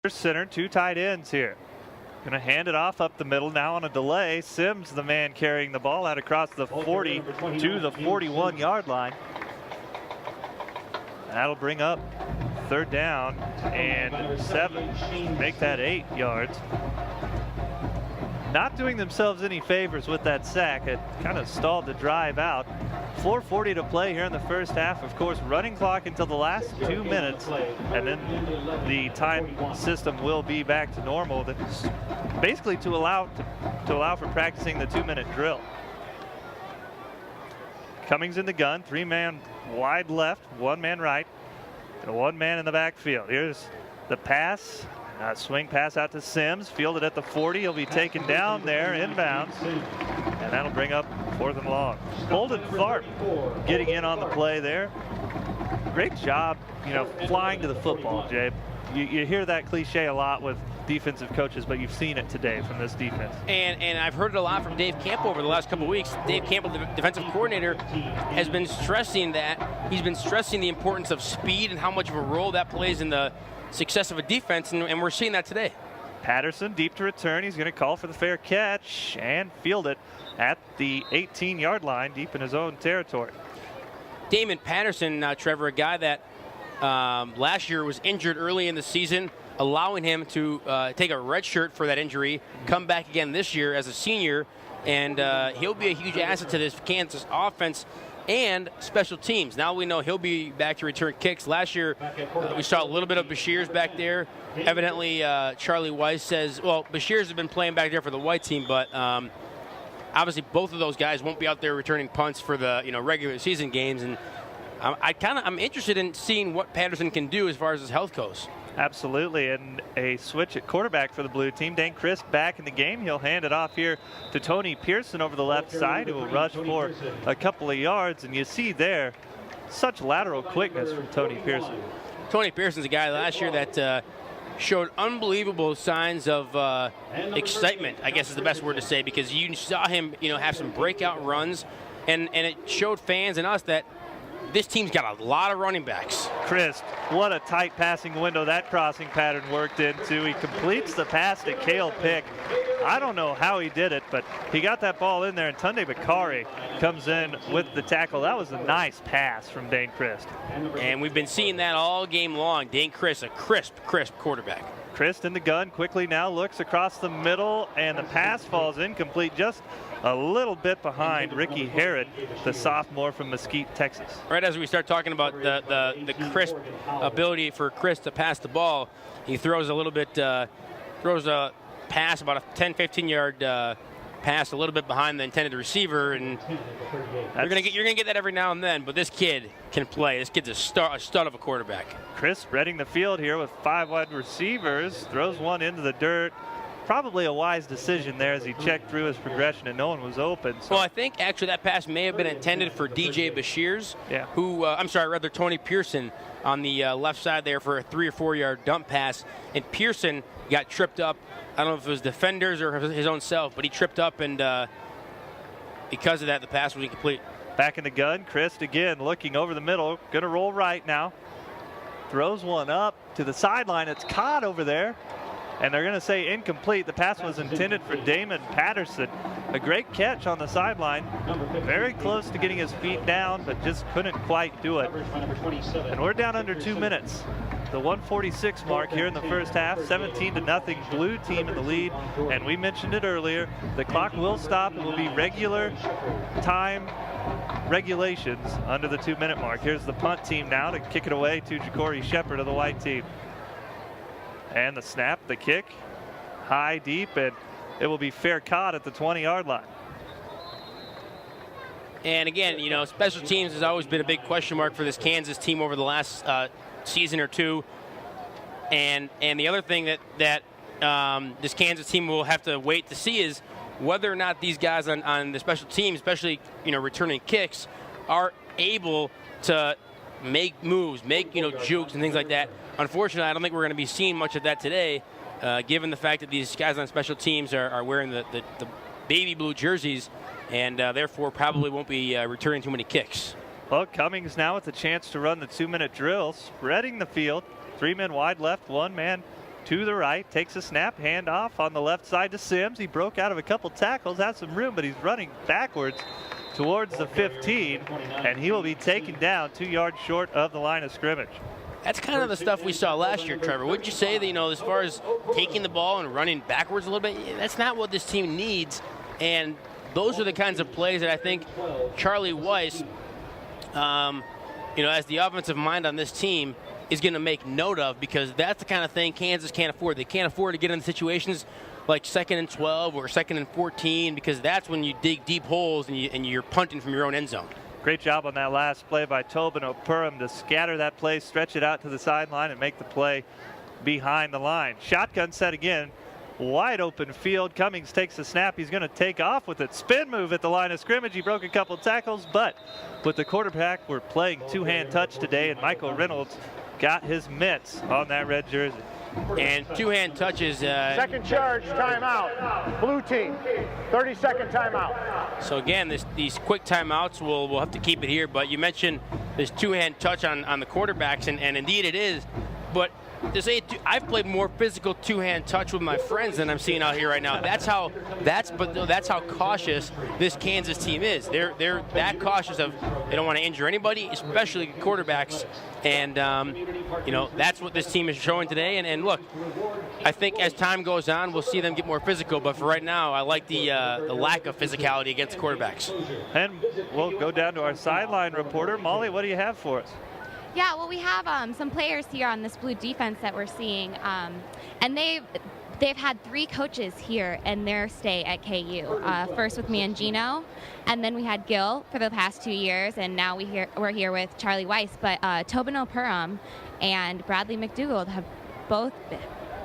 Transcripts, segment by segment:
Center, two tight ends here. Going to hand it off up the middle now on a delay. Sims, the man carrying the ball out across the 40 to the 41-yard line. That'll bring up third down and 7. Make that 8 yards. Not doing themselves any favors with that sack. It kind of stalled the drive out. 4:40 to play here in the first half. Of course, running clock until the last 2 minutes, and then the time system will be back to normal. That's basically to allow for practicing the 2-minute drill. Cummings in the gun, 3-man wide left, 1-man right, and 1 man in the backfield. Here's the pass. Swing pass out to Sims, fielded at the 40. He'll be taken down there, inbounds, and that'll bring up 4th and long. Holden Tharp getting in on the play there. Great job, flying to the football, Jay. You hear that cliche a lot with defensive coaches, but you've seen it today from this defense. And I've heard it a lot from Dave Campbell over the last couple of weeks. Dave Campbell, the defensive coordinator, has been stressing that. He's been stressing the importance of speed and how much of a role that plays in the success of a defense, and we're seeing that today. Patterson deep to return. He's going to call for the fair catch and field it at the 18-yard line, deep in his own territory. Damon Patterson, Trevor, a guy that last year was injured early in the season, allowing him to take a red shirt for that injury, come back again this year as a senior, and he'll be a huge asset to this Kansas offense and special teams. Now we know he'll be back to return kicks. Last year, we saw a little bit of Bashirs back there. Evidently, Charlie Weiss says, well, Bashirs has been playing back there for the white team, but obviously both of those guys won't be out there returning punts for the regular season games. And I'm interested in seeing what Patterson can do as far as his health goes. Absolutely, and a switch at quarterback for the blue team. Dane Christ back in the game. He'll hand it off here to Tony Pearson over the left side, who will rush for a couple of yards. And you see there, such lateral quickness from Tony Pearson. Tony Pearson's a guy last year that showed unbelievable signs of excitement, I guess is the best word to say, because you saw him, have some breakout runs, and it showed fans and us that this team's got a lot of running backs. Christ, what a tight passing window that crossing pattern worked into. He completes the pass to Cale Pick. I don't know how he did it, but he got that ball in there, and Tunde Bakari comes in with the tackle. That was a nice pass from Dane Christ. And we've been seeing that all game long. Dane Christ, a crisp quarterback. Christ in the gun, quickly now looks across the middle, and the pass falls incomplete, just a little bit behind Ricky Herod, the sophomore from Mesquite, Texas. Right as we start talking about the crisp ability for Chris to pass the ball, he throws a little bit, throws a pass about a 10, 15-yard pass a little bit behind the intended receiver, and you're gonna get that every now and then. But this kid can play. This kid's a stud of a quarterback. Chris spreading the field here with 5 wide receivers, throws one into the dirt. Probably a wise decision there as he checked through his progression and no one was open. So. Well, I think actually that pass may have been intended for DJ Bashirs, Tony Pearson on the left side there for a 3 or 4 yard dump pass. And Pearson got tripped up. I don't know if it was defenders or his own self, but he tripped up, and because of that, the pass was incomplete. Back in the gun, Christ again looking over the middle, going to roll right now. Throws one up to the sideline. It's caught over there. And they're going to say incomplete. The pass was intended for Damon Patterson. A great catch on the sideline. Very close to getting his feet down, but just couldn't quite do it. And we're down under 2 minutes. The 1:46 mark here in the first half. 17-0, blue team in the lead. And we mentioned it earlier. The clock will stop. It will be regular time regulations under the 2 minute mark. Here's the punt team now to kick it away to Ja'Cory Shepard of the white team. And the snap, the kick, high, deep, and it will be fair caught at the 20-yard line. And again, special teams has always been a big question mark for this Kansas team over the last season or two. And the other thing that this Kansas team will have to wait to see is whether or not these guys on the special teams, especially returning kicks, are able to make moves, make jukes and things like that. Unfortunately, I don't think we're going to be seeing much of that today, given the fact that these guys on special teams are wearing the baby blue jerseys, and therefore probably won't be returning too many kicks. Well, Cummings now with a chance to run the 2 minute drill, spreading the field. 3 men wide left, 1 man to the right, takes a snap, handoff on the left side to Sims. He broke out of a couple tackles, has some room, but he's running backwards towards the 15, and he will be taken down 2 yards short of the line of scrimmage. That's kind of the stuff we saw last year, Trevor. Wouldn't you say that, as far as taking the ball and running backwards a little bit, that's not what this team needs. And those are the kinds of plays that I think Charlie Weis, as the offensive mind on this team, is going to make note of, because that's the kind of thing Kansas can't afford. They can't afford to get in situations like 2nd and 12 or 2nd and 14, because that's when you dig deep holes and you're punting from your own end zone. Great job on that last play by Tobin O'Purum to scatter that play, stretch it out to the sideline, and make the play behind the line. Shotgun set again. Wide open field. Cummings takes the snap. He's going to take off with it. Spin move at the line of scrimmage. He broke a couple tackles, but with the quarterback, we're playing two-hand touch today, and Michael Reynolds got his mitts on that red jersey. And two-hand touches. Second charge, timeout. Blue team, 30-second timeout. So again, these quick timeouts, we'll have to keep it here, but you mentioned this two-hand touch on the quarterbacks, and indeed it is. But to say I've played more physical two-hand touch with my friends than I'm seeing out here right now. That's how cautious this Kansas team is. They're that cautious of they don't want to injure anybody, especially quarterbacks. And that's what this team is showing today. And look, I think as time goes on, we'll see them get more physical. But for right now, I like the lack of physicality against the quarterbacks. And we'll go down to our sideline reporter. Molly, what do you have for us? Yeah, well, we have some players here on this blue defense that we're seeing, and they've had 3 coaches here in their stay at KU. First with Mangino, and then we had Gil for the past 2 years, and now we're here with Charlie Weis. But Tobin O'Purum and Bradley McDougald have both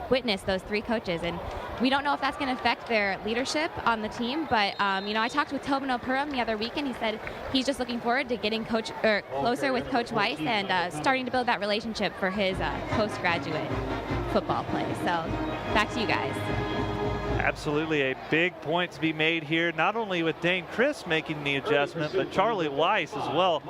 witnessed those 3 coaches, and we don't know if that's going to affect their leadership on the team, but I talked with Tobin O'Purum the other week, and he said he's just looking forward to getting closer with Coach Weis and starting to build that relationship for his postgraduate football play. So back to you guys. Absolutely a big point to be made here, not only with Dane Chris making the adjustment, but Charlie Weis as well.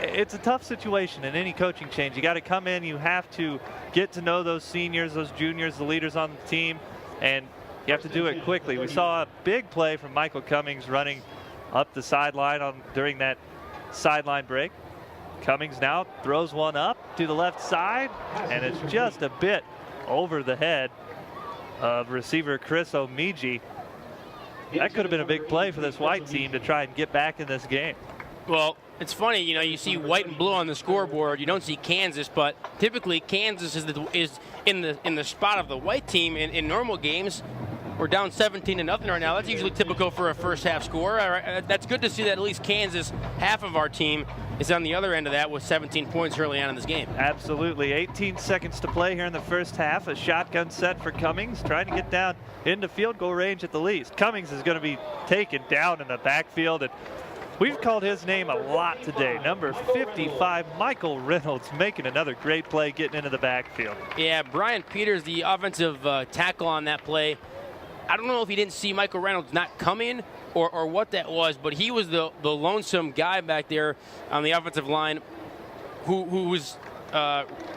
It's a tough situation in any coaching change. You got to come in, you have to get to know those seniors, those juniors, the leaders on the team, and you have to do it quickly. We saw a big play from Michael Cummings running up the sideline during that sideline break. Cummings now throws one up to the left side, and it's just a bit over the head of receiver Chris Omiji. That could have been a big play for this white team to try and get back in this game. Well, it's funny, you see white and blue on the scoreboard. You don't see Kansas, but typically Kansas is in the spot of the white team in normal games. We're down 17-0 right now. That's usually typical for a first half score. That's good to see that at least Kansas, half of our team, is on the other end of that with 17 points early on in this game. Absolutely. 18 seconds to play here in the first half. A shotgun set for Cummings, trying to get down into field goal range at the least. Cummings is going to be taken down in the backfield, and we've called his name a lot today. Number 55, Michael Reynolds, making another great play getting into the backfield. Yeah, Brian Peters, the offensive tackle on that play. I don't know if he didn't see Michael Reynolds not come in or what that was, but he was the lonesome guy back there on the offensive line who was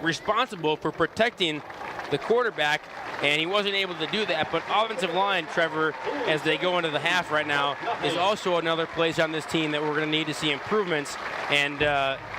responsible for protecting the quarterback, and he wasn't able to do that. But offensive line, Trevor, as they go into the half right now, is also another place on this team that we're going to need to see improvements. And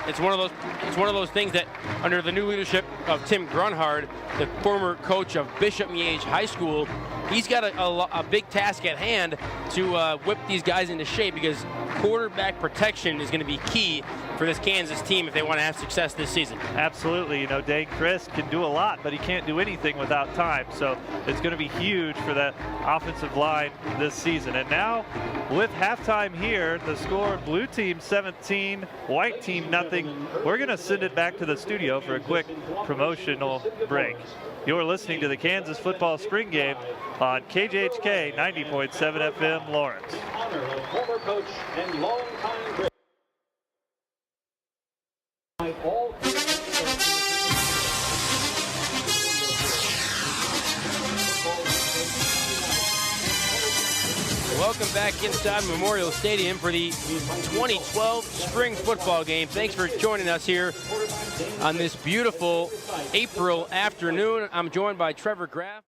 it's one of those things that under the new leadership of Tim Grunhard, the former coach of Bishop Miege High School, he's got a big task at hand to whip these guys into shape, because quarterback protection is going to be key for this Kansas team if they want to have success this season. Absolutely. Dane Chris can do a lot, but he can't do anything without time. So it's going to be huge for that offensive line this season. And now with halftime here, the score, blue team 17, white team nothing. We're going to send it back to the studio for a quick promotional break. You're listening to the Kansas Football Spring Game on KJHK 90.7 FM Lawrence. Honor of former coach and longtime great. welcome back inside Memorial Stadium for the 2012 spring football game. Thanks for joining us here on this beautiful April afternoon. I'm joined by Trevor Graff.